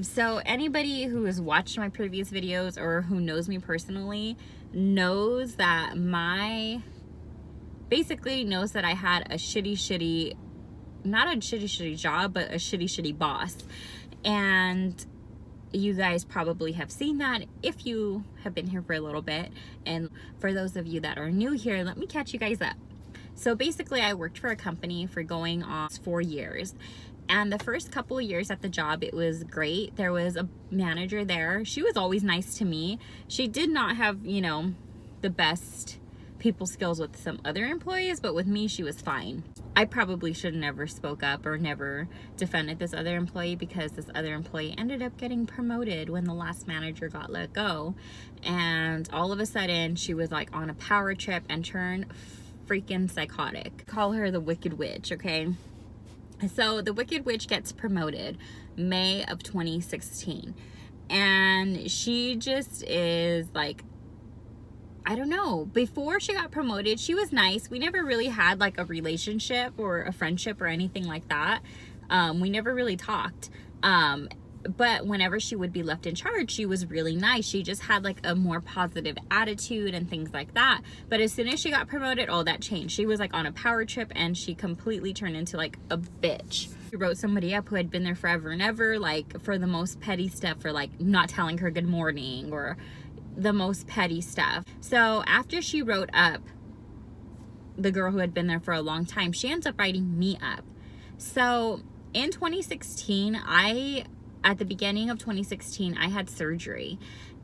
So anybody who has watched my previous videos or who knows me personally knows that basically knows that I had a shitty, not a shitty job, but a shitty boss. And you guys probably have seen that if you have been here for a little bit. And for those of you that are new here, let me catch you guys up. So basically I worked for a company for going on 4 years. And the first couple of years at the job, it was great. There was a manager there. She was always nice to me. She did not have, you know, the best people skills with some other employees, but with me, she was fine. I probably should have never spoke up or never defended this other employee, because this other employee ended up getting promoted when the last manager got let go. And all of a sudden, she was like on a power trip and turned freaking psychotic. Call her the Wicked Witch, okay? So the Wicked Witch gets promoted May of 2016. And she just is like, I don't know. Before she got promoted, she was nice. We never really had like a relationship or a friendship or anything like that. We never really talked. But whenever she would be left in charge, she was really nice. She just had like a more positive attitude and things like that. But as soon as she got promoted, all that changed. She was like on a power trip and she completely turned into like a bitch. She wrote somebody up who had been there forever and ever, like for the most petty stuff, for like not telling her good morning or the most petty stuff. So after she wrote up the girl who had been there for a long time, she ends up writing me up. So in 2016, at the beginning of 2016, I had surgery,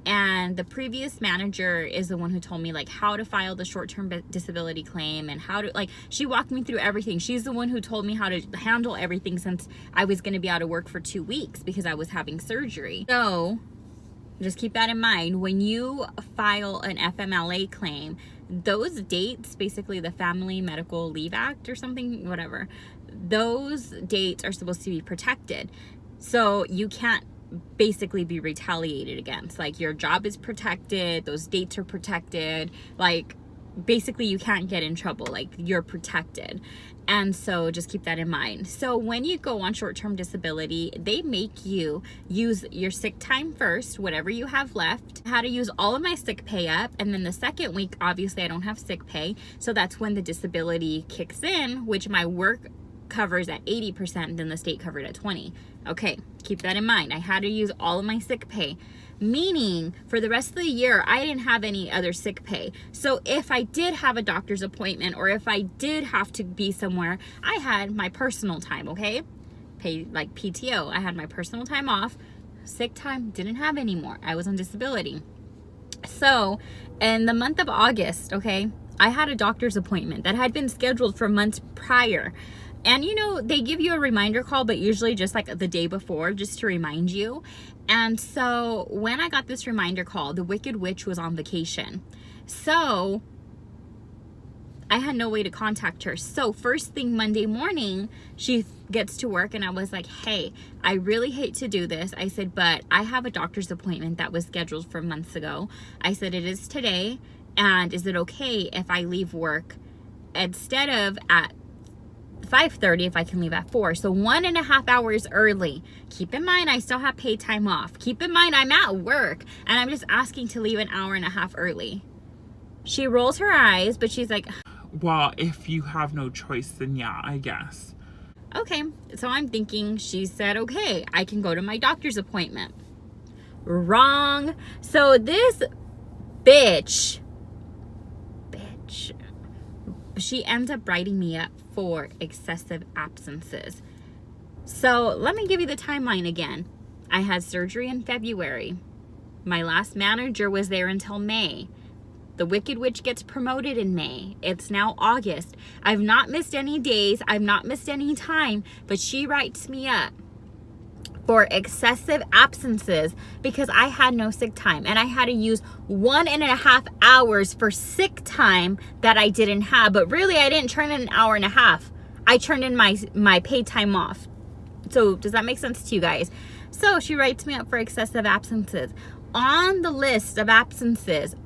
and the previous manager is the one who told me like how to file the short-term disability claim and how to, like, she walked me through everything. She's the one who told me how to handle everything, since I was going to be out of work for 2 weeks because I was having surgery. So just keep that in mind. When you file an FMLA claim, those dates, basically the Family Medical Leave Act or something, whatever, those dates are supposed to be protected. So you can't basically be retaliated against. Like, your job is protected, those dates are protected, like basically you can't get in trouble, like you're protected. And so just keep that in mind. So when you go on short-term disability, they make you use your sick time first, whatever you have left. I had to use all of my sick pay up, and then the second week, obviously I don't have sick pay, so that's when the disability kicks in, which my work covers at 80%, then the state covered at 20. Okay, keep that in mind. I had to use all of my sick pay, meaning for the rest of the year, I didn't have any other sick pay. So if I did have a doctor's appointment or if I did have to be somewhere, I had my personal time, okay? Pay like PTO. I had my personal time off. Sick time, didn't have anymore. I was on disability. So in the month of August, okay, I had a doctor's appointment that had been scheduled for months prior. And you know, they give you a reminder call, but usually just like the day before, just to remind you. And so when I got this reminder call, the Wicked Witch was on vacation. So I had no way to contact her. So first thing Monday morning, she gets to work and I was like, hey, I really hate to do this. I said, but I have a doctor's appointment that was scheduled for months ago. I said, it is today. And is it okay if I leave work instead of at 5:30 if I can leave at 4? So 1.5 hours early. Keep in mind, I still have paid time off. Keep in mind, I'm at work and I'm just asking to leave 1.5 hours early. She rolls her eyes, but she's like, well, if you have no choice, then yeah, I guess. Okay. So I'm thinking she said, okay, I can go to my doctor's appointment. Wrong. So this bitch, she ends up writing me up for excessive absences. So let me give you the timeline again. I had surgery in February. My last manager was there until May. The Wicked Witch gets promoted in May. It's now August. I've not missed any days. I've not missed any time, but she writes me up for excessive absences because I had no sick time, and I had to use 1.5 hours for sick time that I didn't have. But really, I didn't turn in 1.5 hours. I turned in my paid time off. So does that make sense to you guys? So she writes me up for excessive absences. On the list of absences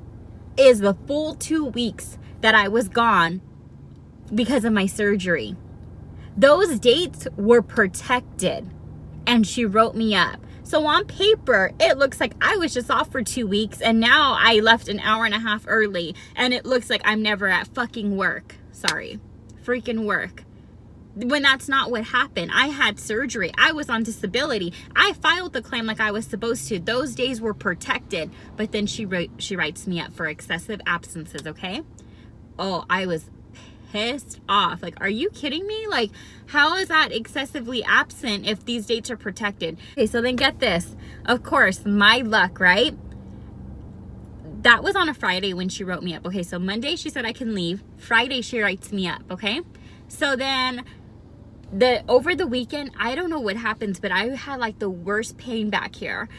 is the full 2 weeks that I was gone because of my surgery. Those dates were protected. And she wrote me up. So on paper, it looks like I was just off for 2 weeks and now I left an hour and a half early and it looks like I'm never at fucking work. Sorry, freaking work. When that's not what happened. I had surgery. I was on disability. I filed the claim like I was supposed to. Those days were protected. But then she writes me up for excessive absences, okay? Oh, I was pissed off. Like, are you kidding me? Like, how is that excessively absent if these dates are protected? Okay, so then get this. Of course, my luck, right? That was on a Friday when she wrote me up. Okay, so Monday she said I can leave. Friday she writes me up, okay? So then over the weekend, I don't know what happens, but I had like the worst pain back here.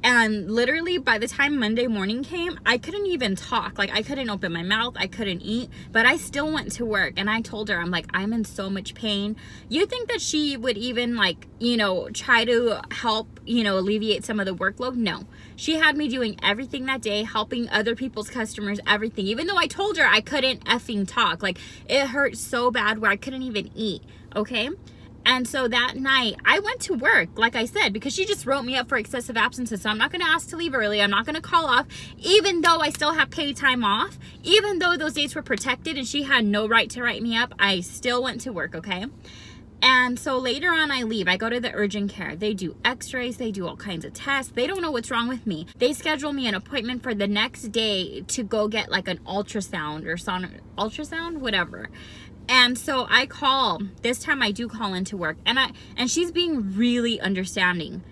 And literally by the time Monday morning came, I couldn't even talk. Like, I couldn't open my mouth. I couldn't eat, but I still went to work. And I told her, I'm like, I'm in so much pain. You think that she would even like, you know, try to help, you know, alleviate some of the workload? No. She had me doing everything that day, helping other people's customers, everything. Even though I told her I couldn't effing talk. Like, it hurt so bad where I couldn't even eat. Okay? And so that night, I went to work, like I said, because she just wrote me up for excessive absences. So I'm not going to ask to leave early. I'm not going to call off, even though I still have paid time off. Even though those dates were protected and she had no right to write me up, I still went to work, okay? And so later on, I leave. I go to the urgent care. They do x-rays. They do all kinds of tests. They don't know what's wrong with me. They schedule me an appointment for the next day to go get like an ultrasound or ultrasound, whatever. And so I call. This time I do call into work, and she's being really understanding.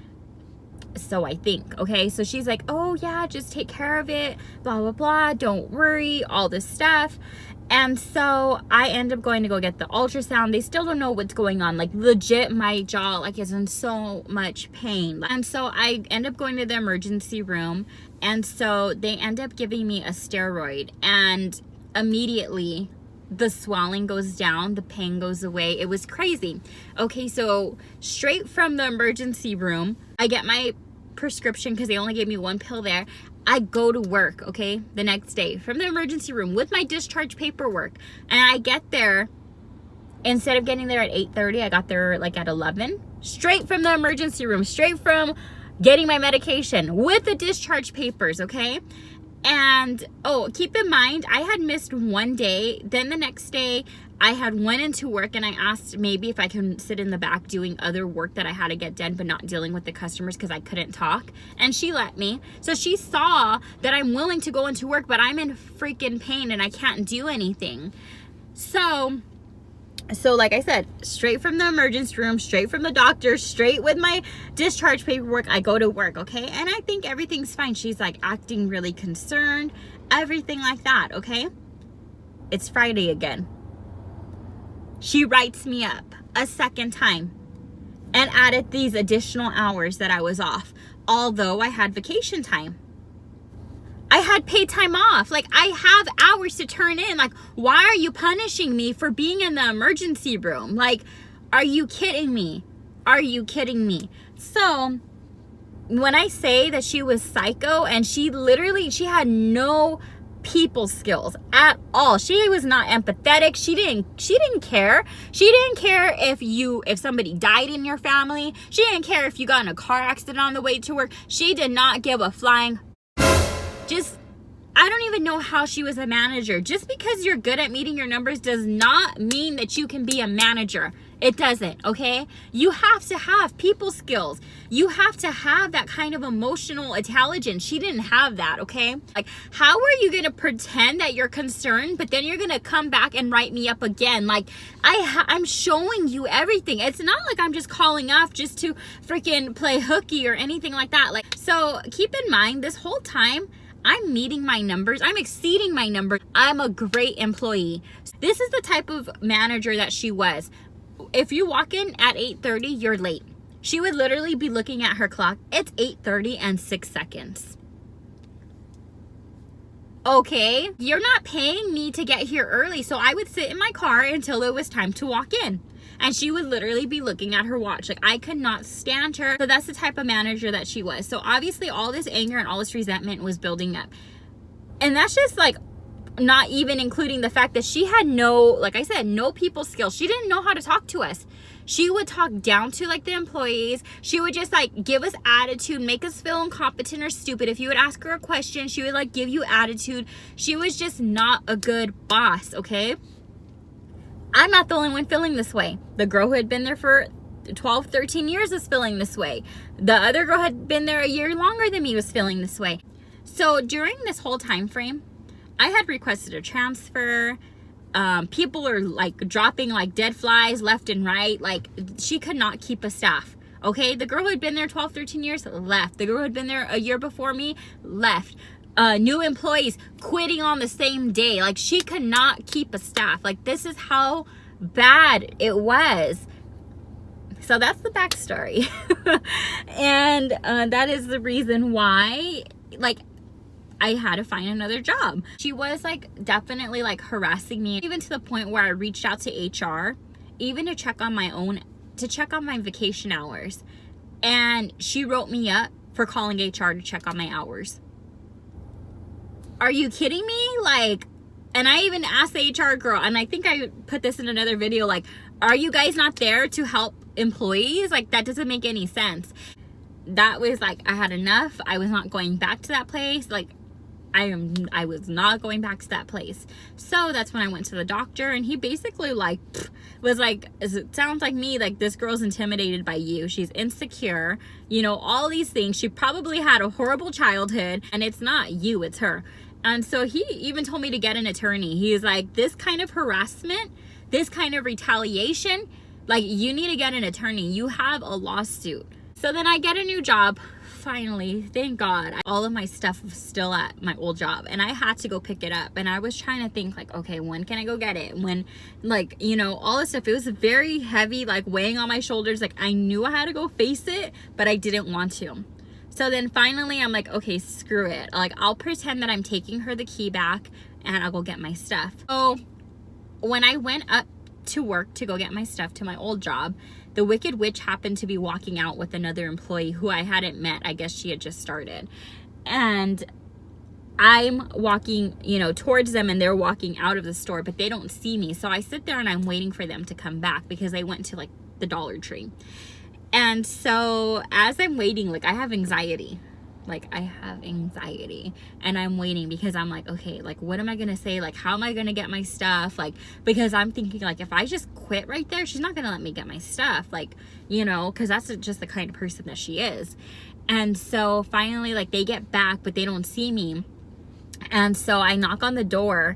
So I think, okay, so she's like, oh yeah, just take care of it, blah blah blah, don't worry, all this stuff. And so I end up going to go get the ultrasound. They still don't know what's going on. Like, legit, my jaw like is in so much pain. And so I end up going to the emergency room, and so they end up giving me a steroid, and immediately the swelling goes down, the pain goes away. It was crazy. Okay, so straight from the emergency room, I get my prescription because they only gave me one pill there. I go to work, okay, the next day from the emergency room with my discharge paperwork. And I get there, instead of getting there at 8:30, I got there like at 11. Straight from the emergency room, straight from getting my medication with the discharge papers, okay? And, oh, keep in mind, I had missed one day. Then the next day, I had went into work and I asked maybe if I can sit in the back doing other work that I had to get done, but not dealing with the customers because I couldn't talk. And she let me. So she saw that I'm willing to go into work, but I'm in freaking pain and I can't do anything. So like I said, straight from the emergency room, straight from the doctor, straight with my discharge paperwork, I go to work, okay? And I think everything's fine. She's like acting really concerned, everything like that, okay? It's Friday again. She writes me up a second time and added these additional hours that I was off, although I had vacation time. I had paid time off. Like, I have hours to turn in. Like, why are you punishing me for being in the emergency room? Like, are you kidding me? Are you kidding me? So when I say that she was psycho, and she had no people skills at all. She was not empathetic. She didn't care. She didn't care if somebody died in your family. She didn't care if you got in a car accident on the way to work. She did not give a flying I don't even know how she was a manager. Just because you're good at meeting your numbers does not mean that you can be a manager. It doesn't, okay? You have to have people skills. You have to have that kind of emotional intelligence. She didn't have that, okay? Like, how are you gonna pretend that you're concerned, but then you're gonna come back and write me up again? Like, I'm showing you everything. It's not like I'm just calling off just to freaking play hooky or anything like that. Like, so keep in mind, this whole time, I'm meeting my numbers. I'm exceeding my numbers. I'm a great employee. This is the type of manager that she was. If you walk in at 8:30, you're late. She would literally be looking at her clock. It's 8:30 and 6 seconds. Okay, you're not paying me to get here early, so I would sit in my car until it was time to walk in. And she would literally be looking at her watch. Like, I could not stand her. So that's the type of manager that she was. So obviously all this anger and all this resentment was building up. And that's just like not even including the fact that she had no, like I said, no people skills. She didn't know how to talk to us. She would talk down to like the employees. She would just like give us attitude, make us feel incompetent or stupid. If you would ask her a question, she would like give you attitude. She was just not a good boss, okay? I'm not the only one feeling this way. The girl who had been there for 12, 13 years was feeling this way. The other girl had been there a year longer than me was feeling this way. So during this whole time frame, I had requested a transfer. People are like dropping like dead flies left and right. Like, she could not keep a staff. Okay, the girl who had been there 12, 13 years left. The girl who had been there a year before me left. New employees quitting on the same day. Like, she could not keep a staff. Like, this is how bad it was. So that's the backstory. And that is the reason why, like, I had to find another job. She was like definitely like harassing me, even to the point where I reached out to HR, even to check on my vacation hours. And she wrote me up for calling HR to check on my hours. Are you kidding me? Like, and I even asked the HR girl, and I think I put this in another video, like, are you guys not there to help employees? Like, that doesn't make any sense. That was like, I had enough. I was not going back to that place. Like, I was not going back to that place. So that's when I went to the doctor, and he basically like was like, it sounds like me, like, this girl's intimidated by you. She's insecure, you know, all these things. She probably had a horrible childhood, and it's not you, it's her. And so he even told me to get an attorney. He's like, this kind of harassment, this kind of retaliation, like, you need to get an attorney. You have a lawsuit. So then I get a new job. Finally, thank God. All of my stuff was still at my old job, and I had to go pick it up. And I was trying to think like, okay, when can I go get it? When, like, you know, all this stuff. It was very heavy, like weighing on my shoulders. Like, I knew I had to go face it, but I didn't want to. So then finally I'm like, okay, screw it. Like, I'll pretend that I'm taking her the key back, and I'll go get my stuff. So when I went up to work to go get my stuff to my old job, the Wicked Witch happened to be walking out with another employee who I hadn't met. I guess she had just started. And I'm walking, you know, towards them, and they're walking out of the store, but they don't see me. So I sit there and I'm waiting for them to come back, because they went to like the Dollar Tree. And so as I'm waiting, like, I have anxiety. Like, I have anxiety, and I'm waiting because I'm like, okay, like, what am I gonna say? Like, how am I gonna get my stuff? Like, because I'm thinking, like, if I just quit right there, she's not gonna let me get my stuff. Like, you know, because that's just the kind of person that she is. And so finally, like, they get back, but they don't see me. And so I knock on the door,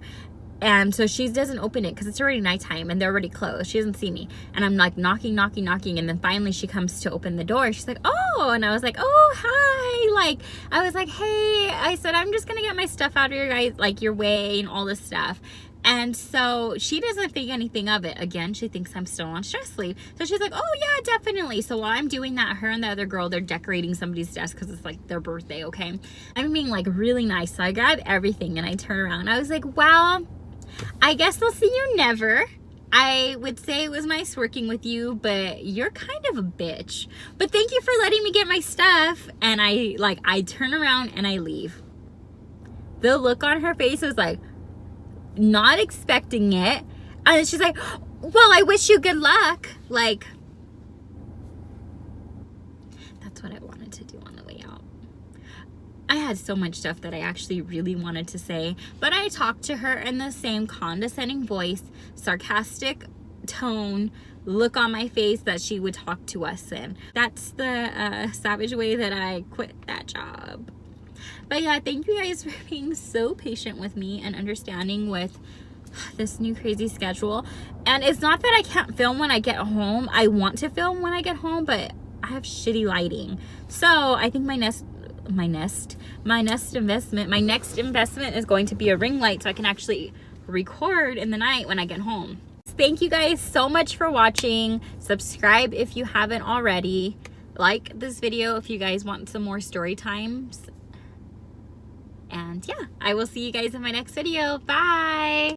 and so she doesn't open it because it's already nighttime and they're already closed. She doesn't see me. And I'm like knocking. And then finally she comes to open the door. She's like, oh, and I was like, oh, hi. Like, I was like, hey, I said, I'm just going to get my stuff out of your guys, like, your way and all this stuff. And so she doesn't think anything of it. Again, she thinks I'm still on stress leave. So she's like, oh yeah, definitely. So while I'm doing that, her and the other girl, they're decorating somebody's desk because it's like their birthday, okay? I'm being like really nice. So I grab everything and I turn around. I was like, well, I guess I'll see you never. I would say it was nice working with you, but you're kind of a bitch. But thank you for letting me get my stuff. And I turn around and I leave. The look on her face was like, not expecting it. And she's like, well, I wish you good luck. Like, that's what I wanted to do on the way out. I had so much stuff that I actually really wanted to say, but I talked to her in the same condescending voice, sarcastic tone, look on my face that she would talk to us in. That's the savage way that I quit that job. But yeah, thank you guys for being so patient with me and understanding with this new crazy schedule. And it's not that I can't film when I get home. I want to film when I get home, but I have shitty lighting. So I think my next investment is going to be a ring light, so I can actually record in the night when I get home. Thank you guys so much for watching. Subscribe if you haven't already. Like this video if you guys want some more story times. And yeah, I will see you guys in my next video. Bye.